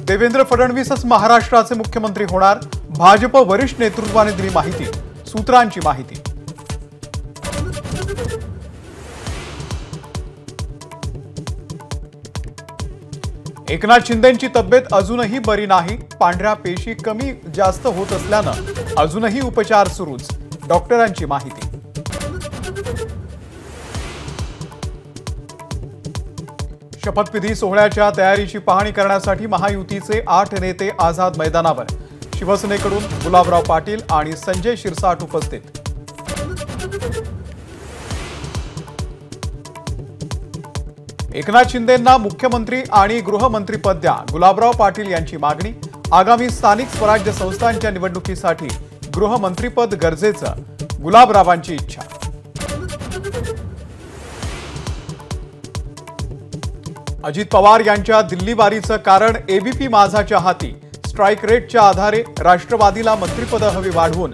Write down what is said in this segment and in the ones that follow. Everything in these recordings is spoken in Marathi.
देवेंद्र फडणवीसच महाराष्ट्राचे मुख्यमंत्री होणार, भाजप वरिष्ठ नेतृत्वाने दिली माहिती। सूत्रांची माहिती। एकनाथ शिंदेंची तब्येत अजूनही बरी नाही, पांढऱ्या पेशी कमी जास्त होत असल्यानं अजूनही उपचार सुरूच, डॉक्टरांची माहिती। शपथविधी सोहळ्याच्या तयारीची पाहणी करण्यासाठी महायुतीचे 8 नेते आझाद मैदानावर। शिवसेनेकडून गुलाबराव पाटील आणि संजय शिरसाट उपस्थित। एकनाथ शिंदेंना मुख्यमंत्री आणि गृहमंत्रीपद द्या, गुलाबराव पाटील यांची मागणी। आगामी स्थानिक स्वराज्य संस्थांच्या निवडणुकीसाठी गृहमंत्रीपद गरजेचं, गुलाबरावांची इच्छा। अजित पवार यांच्या दिल्ली वारीचं कारण एबीपी माझाच्या हाती। स्ट्राईक रेटच्या आधारे राष्ट्रवादीला मंत्रिपद हवी वाढवून,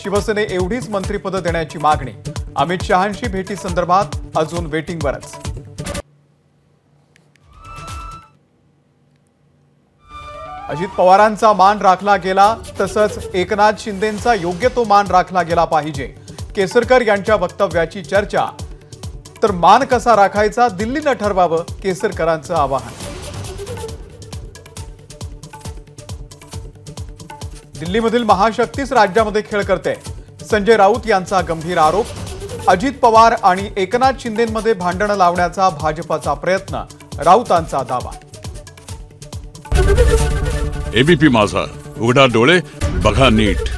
शिवसेने एवढीच मंत्रिपद देण्याची मागणी। अमित शहांशी भेटी संदर्भात अजून वेटिंगवरच। अजित पवारांचा मान राखला गेला, तसंच एकनाथ शिंदेंचा योग्य तो मान राखला गेला पाहिजे। केसरकर यांच्या वक्तव्याची चर्चा। तर मान कसा राखायचा दिल्लीनं ठरवावं, केसरकरांचं आवाहन। दिल्लीमधील महाशक्तीच राज्यामध्ये खेळ करते, संजय राऊत यांचा गंभीर आरोप। अजित पवार आणि एकनाथ शिंदेंमध्ये भांडण लावण्याचा भाजपाचा प्रयत्न, राऊतांचा दावा। एबीपी माझा, उघडा डोळे बघा नीट।